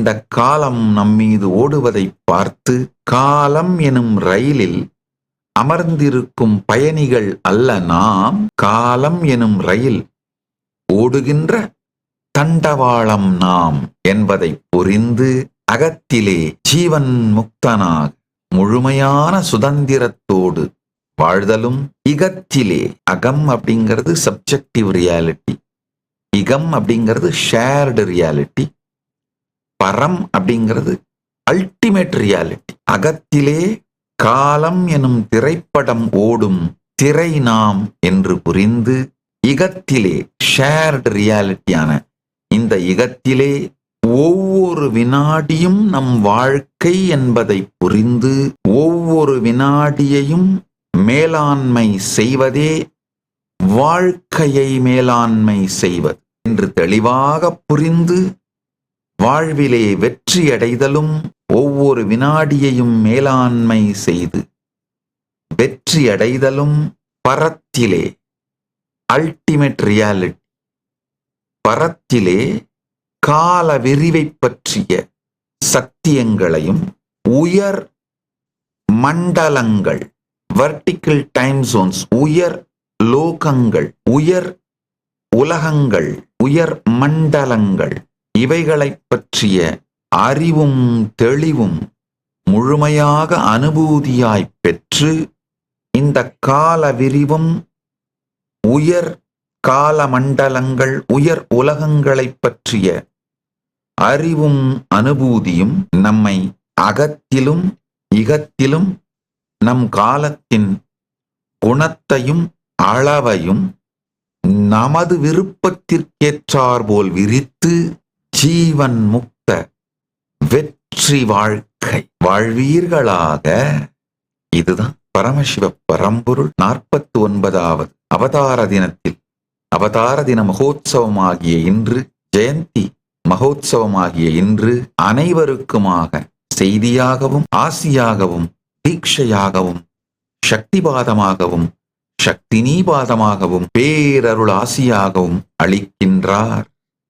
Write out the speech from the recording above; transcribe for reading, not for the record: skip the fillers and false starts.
இந்த காலம் நம்மீது ஓடுவதை பார்த்து காலம் எனும் ரயிலில் அமர்ந்திருக்கும் பயணிகள் அல்ல நாம், காலம் எனும் ரயில் ஓடுகின்ற தண்டவாளம் நாம் என்பதை புரிந்து அகத்திலே ஜீவன் முக்தனாக முழுமையான சுதந்திரத்தோடு வாழ்தலும், இகத்திலே, அகம் அப்படிங்கிறது சப்ஜெக்டிவ் ரியாலிட்டி, இகம் அப்படிங்கிறது ஷேர்டு ரியாலிட்டி, பரம் அப்படிங்கிறது அல்டிமேட் ரியாலிட்டி. அகத்திலே காலம் எனும் திரைப்படம் ஓடும் திரை நாம் என்று புரிந்து, இகத்திலே ஷேர்டு ரியாலிட்டியான இந்த இகத்திலே ஒவ்வொரு வினாடியும் நம் வாழ்க்கை என்பதை புரிந்து, ஒவ்வொரு வினாடியையும் மேலாண்மை செய்வதே வாழ்க்கையை மேலாண்மை செய்வது என்று தெளிவாக புரிந்து வாழ்விலே வெற்றியடைதலும், ஒவ்வொரு வினாடியையும் மேலாண்மை செய்து வெற்றியடைதலும் பரத்திலே அல்டிமேட் ரியாலிட்டி, பரத்திலே கால விரிவை பற்றிய சத்தியங்களையும், உயர் மண்டலங்கள் வெர்டிக்கல் டைம் ஜோன்ஸ், உயர் லோகங்கள், உயர் உலகங்கள், உயர் மண்டலங்கள், இவைகளைப் பற்றிய அறிவும் தெளிவும் முழுமையாக அனுபூதியாய் பெற்று, இந்த கால விரிவும் உயர் கால மண்டலங்கள், உயர் உலகங்களைப் பற்றிய அறிவும் அனுபூதியும் நம்மை அகத்திலும் இகத்திலும் நம் காலத்தின் குணத்தையும் அளவையும் நமது விருப்பத்திற்கேற்றாற்போல் விரித்து ஜீவன் முக்த வெற்றி வாழ்க்கை வாழ்வீர்களாக. இதுதான் பரமசிவ பரம்பொருள் 49வது அவதார தினத்தில், அவதார தின மகோத்சவமாகிய இன்று, ஜெயந்தி மகோத்சவமாகிய இன்று அனைவருக்குமாக செய்தியாகவும் ஆசியாகவும் தீட்சையாகவும் சக்திபாதமாகவும் சக்தினீபாதமாகவும் பேரருள் ஆசியாகவும் அளிக்கின்றார்.